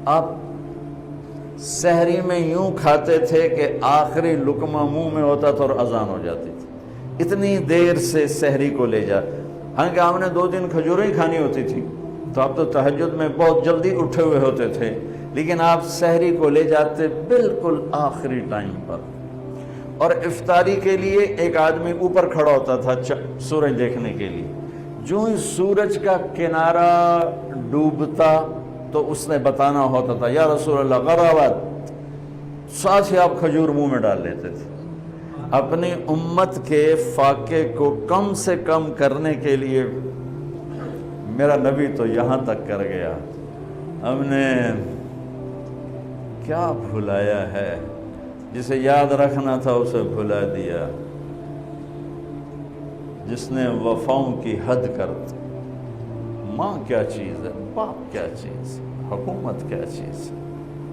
آپ سحری میں یوں کھاتے تھے کہ آخری لقمہ منہ میں ہوتا تھا اور اذان ہو جاتی تھی، اتنی دیر سے سحری کو لے جا. حالانکہ آپ نے 2 کھجوریں ہی کھانی ہوتی تھی، تو آپ تو تہجد میں بہت جلدی اٹھے ہوئے ہوتے تھے، لیکن آپ سحری کو لے جاتے بالکل آخری ٹائم پر. اور افطاری کے لیے ایک آدمی اوپر کھڑا ہوتا تھا سورج دیکھنے کے لیے. جو ہی سورج کا کنارہ ڈوبتا تو اس نے بتانا ہوتا تھا یا رسول اللہ غرابت، ساتھ ہی آپ کھجور منہ میں ڈال لیتے تھے. اپنی امت کے فاقے کو کم سے کم کرنے کے لیے میرا نبی تو یہاں تک کر گیا. ہم نے کیا بھلایا ہے؟ جسے یاد رکھنا تھا اسے بھلا دیا. جس نے وفاؤں کی حد کر دی. ماں کیا چیز ہے، باپ کیا چیز ہے، حکومت کیا چیز ہے،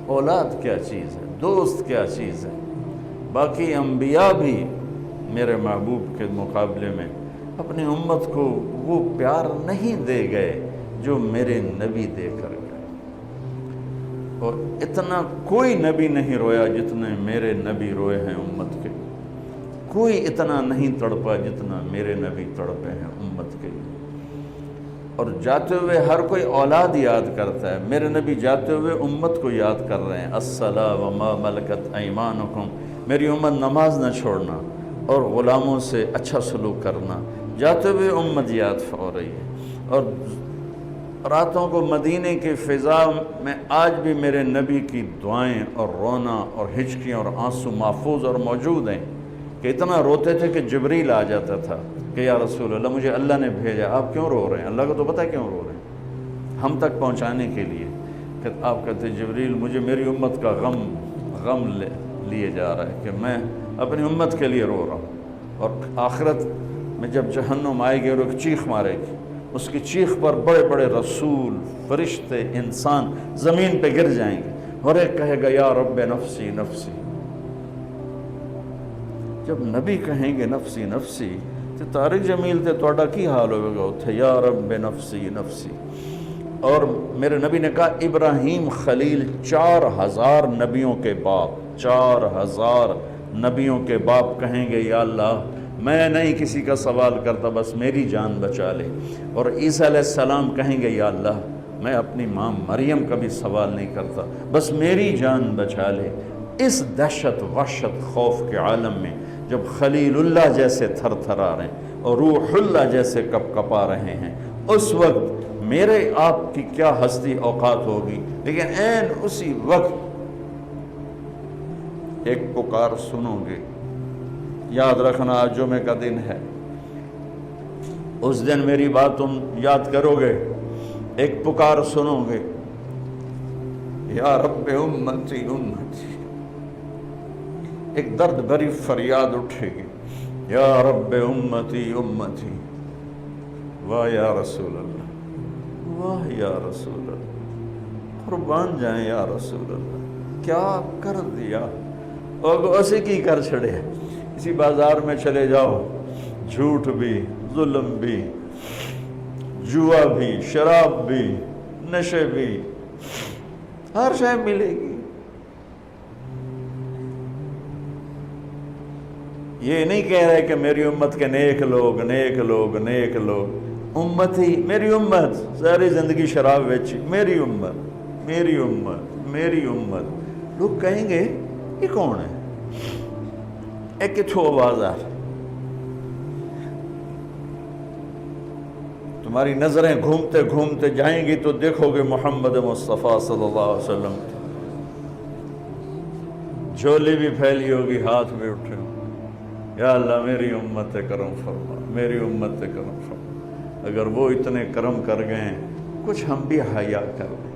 اولاد کیا چیز ہے، دوست کیا چیز ہے. باقی انبیاء بھی میرے محبوب کے مقابلے میں اپنی امت کو وہ پیار نہیں دے گئے جو میرے نبی دے کر گئے. اور اتنا کوئی نبی نہیں رویا جتنے میرے نبی روئے ہیں امت کے. کوئی اتنا نہیں تڑپا جتنا میرے نبی تڑپے ہیں امت کے لیے. اور جاتے ہوئے ہر کوئی اولاد یاد کرتا ہے، میرے نبی جاتے ہوئے امت کو یاد کر رہے ہیں. الصلاۃ وما ملکت ایمانکم، میری امت نماز نہ چھوڑنا اور غلاموں سے اچھا سلوک کرنا. جاتے ہوئے امت یاد ہو رہی ہے. اور راتوں کو مدینے کی فضا میں آج بھی میرے نبی کی دعائیں اور رونا اور ہچکیاں اور آنسو محفوظ اور موجود ہیں کہ اتنا روتے تھے کہ جبریل آ جاتا تھا کہ یا رسول اللہ مجھے اللہ نے بھیجا، آپ کیوں رو رہے ہیں؟ اللہ کو تو پتہ ہے کیوں رو رہے ہیں، ہم تک پہنچانے کے لیے. کہ آپ کہتے جبریل مجھے میری امت کا غم لیے جا رہا ہے کہ میں اپنی امت کے لیے رو رہا ہوں. اور آخرت میں جب جہنم آئے گی اور ایک چیخ مارے گی، اس کی چیخ پر بڑے بڑے رسول، فرشتے، انسان زمین پہ گر جائیں گے اور ایک کہے گا یا رب نفسی نفسی. جب نبی کہیں گے نفسی نفسی تو طارق جمیل تے توڑا کی حال ہوئے گا اتھے یا رب نفسی نفسی. اور میرے نبی نے کہا ابراہیم خلیل 4000 نبیوں کے باپ، 4000 نبیوں کے باپ کہیں گے یا اللہ میں نہیں کسی کا سوال کرتا، بس میری جان بچا لے. اور عیسیٰ علیہ السلام کہیں گے یا اللہ میں اپنی ماں مریم کا بھی سوال نہیں کرتا، بس میری جان بچا لے. اس دہشت وحشت خوف کے عالم میں جب خلیل اللہ جیسے تھر تھر آ رہے ہیں اور روح اللہ جیسے کپ کپا رہے ہیں، اس وقت میرے آپ کی کیا ہستی اوقات ہوگی. لیکن عین اسی وقت ایک پکار سنو گے. یاد رکھنا آج جمعے کا دن ہے، اس دن میری بات تم یاد کرو گے. ایک پکار سنو گے یا رب امتی امتی. ایک درد بھری فریاد اٹھے گی یا رب امتی امتی. واہ یا رسول اللہ، واہ یا رسول اللہ، قربان جائیں یا رسول اللہ، کیا کر دیا. اور اسے کی کر چھڑے. اسی بازار میں چلے جاؤ، جھوٹ بھی، ظلم بھی، جوا بھی، شراب بھی، نشے بھی، ہر شے ملے گی. یہ نہیں کہہ رہے کہ میری امت کے نیک لوگ نیک لوگ نیک لوگ. امت ہی میری امت ساری زندگی شراب بیچی، میری امت میری امت میری امت. لوگ کہیں گے یہ کون ہے؟ ایک کتھو آواز آ رہی. تمہاری نظریں گھومتے گھومتے جائیں گی تو دیکھو گے محمد مصطفیٰ صلی اللہ علیہ وسلم. جھولی بھی پھیلی ہوگی، ہاتھ بھی اٹھے ہوں. یا اللہ میری امت کرم فرما، میری امت کرم فرما. اگر وہ اتنے کرم کر گئے ہیں، کچھ ہم بھی حیا کر لیں،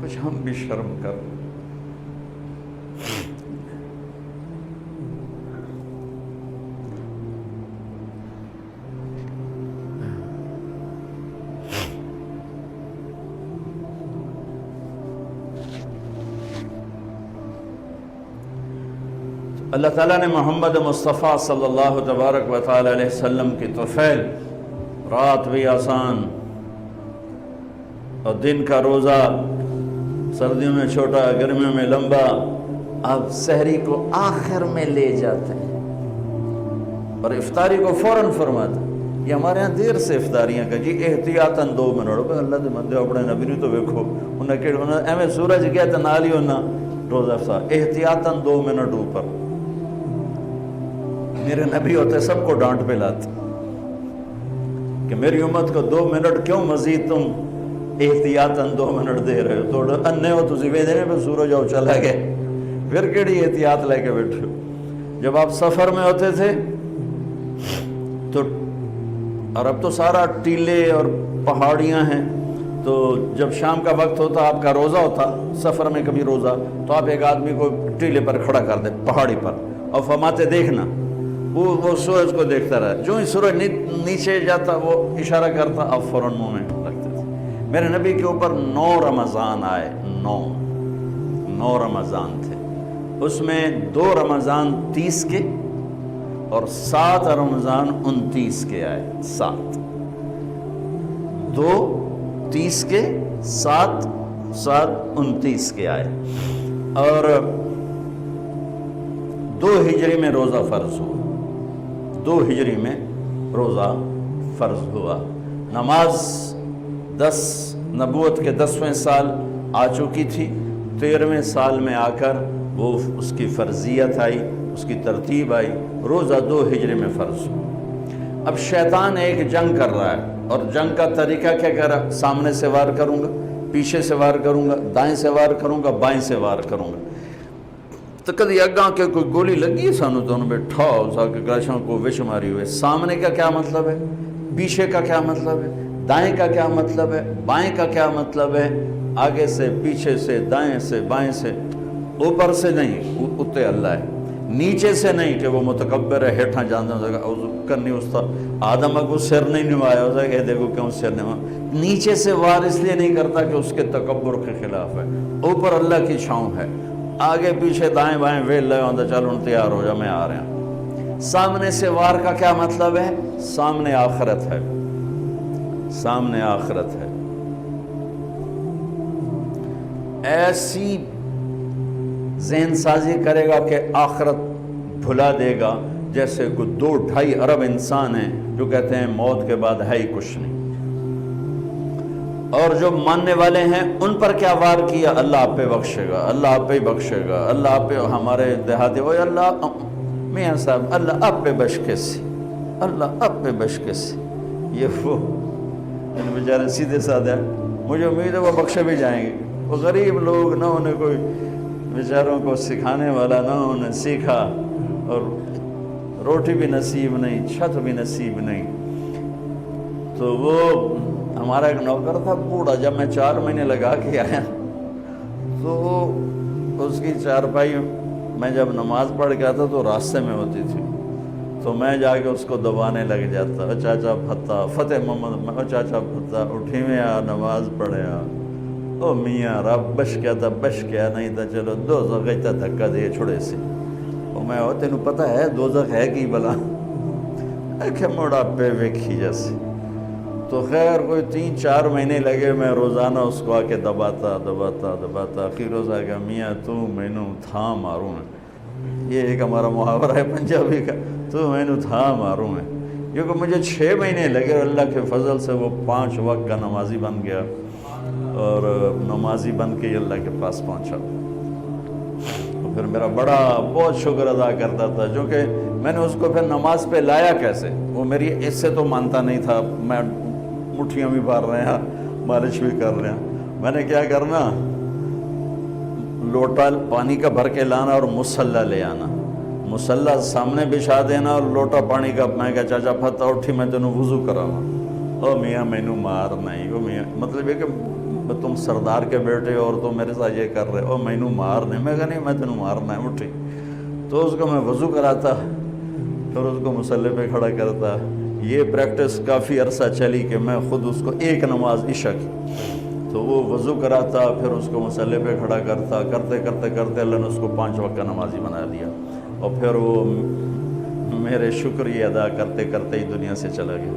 کچھ ہم بھی شرم کر لیں. اللہ تعالیٰ نے محمد مصطفیٰ صلی اللہ تبارک و تعالی علیہ وسلم کی طفیل، رات بھی آسان اور دن کا روزہ سردیوں میں چھوٹا، گرمیوں میں لمبا، آپ سحری کو آخر میں لے جاتے ہیں اور افطاری کو فوراً فرماتے ہیں۔ یہ ہمارے ہاں دیر سے افطاریاں کہ جی احتیاطاً 2 منٹ، اللہ دے بندے اپنے نبی نے تو ویکھو انہیں ایویں سورج گیا تو نال ہی ہونا روزہ افطار، احتیاطاً 2 منٹ اوپر۔ میرے نبی ہوتے سب کو ڈانٹ پہ لاتے کہ میری امت کو 2 منٹ کیوں مزید تم احتیاطاً 2 منٹ دے رہے ہو، تو انے ہو تسی وے دینے پہ سورج آؤ چلا گئے، پھر کیڑی احتیاط لے کے بیٹھے ہو۔ جب آپ سفر میں ہوتے تھے تو، اور اب تو سارا ٹیلے اور پہاڑیاں ہیں، تو جب شام کا وقت ہوتا آپ کا روزہ ہوتا، سفر میں کبھی روزہ، تو آپ ایک آدمی کو ٹیلے پر کھڑا کر دیں پہاڑی پر اور فرماتے دیکھنا، وہ سورج کو دیکھتا رہا، جو ہی سورج نیچے جاتا وہ اشارہ کرتا، آپ فوراً منہ میں رکھتے تھے۔ میرے نبی کے اوپر 9 رمضان آئے، 9 رمضان تھے، اس میں 2 رمضان 30 کے اور 7 رمضان 29 کے آئے، 7 2 30 کے 7 29 کے آئے، اور 2 ہجری میں روزہ فرض ہوا، 2 ہجری میں روزہ فرض ہوا۔ نماز 10 نبوت کے 10ویں سال آ چکی تھی، 13ویں سال میں آ کر وہ اس کی فرضیت آئی، اس کی ترتیب آئی، روزہ 2 ہجری میں فرض ہوا۔ اب شیطان ایک جنگ کر رہا ہے، اور جنگ کا طریقہ کیا کر رہا ہے؟ سامنے سے وار کروں گا، پیچھے سے وار کروں گا، دائیں سے وار کروں گا، بائیں سے وار کروں گا۔ تو کدی اگاں کے کوئی گولی لگی ہے سانو تو انہوں بیٹھا سا کہ گلاشوں کو وش ماری ہوئے، سامنے کا کیا مطلب ہے، پیچھے کا کیا مطلب ہے، دائیں کا کیا مطلب ہے، بائیں کا کیا مطلب ہے، آگے سے، پیچھے سے، دائیں سے، بائیں سے، اوپر سے نہیں، اتے اللہ ہے، نیچے سے نہیں کہ وہ متکبر ہے، ہیٹھاں جاندہ ہو کرنی استا آدم اگو سر نہیں نمایا ہو سکے، دیکھو کیوں سر نمایا، نیچے سے وار اس لیے نہیں کرتا کہ اس کے تکبر کے خلاف ہے، اوپر اللہ کی چھاؤں ہے، آگے پیچھے دائیں بائیں ویل لے ہوندہ چلو تیار ہو جا میں آ رہا ہوں۔ سامنے سے وار کا کیا مطلب ہے؟ سامنے آخرت ہے، سامنے آخرت ہے، ایسی ذہن سازی کرے گا کہ آخرت بھلا دے گا، جیسے کوئی 2-2.5 ارب انسان ہیں جو کہتے ہیں موت کے بعد ہے ہی کچھ نہیں۔ اور جو ماننے والے ہیں ان پر کیا وار کیا؟ اللہ آپ پہ بخشے گا، اللہ آپ پہ بخشے گا، اللہ آپ پہ، ہمارے دیہاتی وہ اللہ میاں صاحب اللہ آپ پہ بشکے سے، اللہ آپ پہ بشکے سے، یہ وہ بیچارے سیدھے سادھے، مجھے امید ہے وہ بخشے بھی جائیں گے۔ وہ غریب لوگ، نہ انہیں کوئی بیچاروں کو سکھانے والا، نہ انہیں سیکھا، اور روٹی بھی نصیب نہیں، چھت بھی نصیب نہیں، تو وہ ہمارا ایک نوکر تھا بوڑھا، جب میں 4 مہینے لگا کے آیا تو اس کی چارپائی میں جب نماز پڑھ کے آتا تو راستے میں ہوتی تھی، تو میں جا کے اس کو دبانے لگ جاتا، چاچا پھتا، فتح محمد، چاچا پھتا اٹھی میں آ نماز پڑھے آ، او میاں رب بش کیا تھا، بش کیا نہیں تھا، چلو دوزخ گئتا دھکا دے چھوڑے سے، او میں ہو تینوں پتہ ہے دوزخ ہے کی بلا، ایک موڑا پہ ویکھی جیسے۔ تو خیر کوئی 3-4 مہینے لگے، میں روزانہ اس کو آ کے دباتا، آخر روز آ گیا، میاں تو مینوں تھا ماروں ہے، یہ ایک ہمارا محاورہ ہے پنجابی کا، تو مینوں تھا ماروں ہے، کیونکہ مجھے 6 مہینے لگے، اور اللہ کے فضل سے وہ 5 وقت کا نمازی بن گیا، اور نمازی بن کے اللہ کے پاس پہنچا۔ پھر میرا بہت شکر ادا کرتا تھا، جو کہ میں نے اس کو پھر نماز پہ لایا کیسے، وہ میری اس سے تو مانتا نہیں تھا، میں مٹھیاں بھی مار رہے ہیں، مالش بھی کر رہے ہیں، میں نے کیا کرنا، لوٹا پانی کا بھر کے لانا اور مصلی لے آنا، مصلی سامنے بچھا دینا اور لوٹا پانی کا، میں کہا چاچا پھتا اٹھی میں تینوں وضو کراواں، او میاں مینوں مار نہیں، او میاں مطلب یہ کہ تم سردار کے بیٹے اور تم میرے ساتھ یہ کر رہے، او مینوں مار نہیں، میں کہا نہیں میں تینوں مارنا ہے اٹھی، تو اس کو میں وضو کراتا، پھر اس کو مصلی پہ کھڑا کرتا۔ یہ پریکٹس کافی عرصہ چلی کہ میں خود اس کو ایک نماز عشاء کی، تو وہ وضو کراتا، پھر اس کو مصلی پہ کھڑا کرتا، کرتے اللہ نے اس کو 5 وقت کا نمازی بنا دیا، اور پھر وہ میرے شکریہ ادا کرتے کرتے ہی دنیا سے چلا گیا۔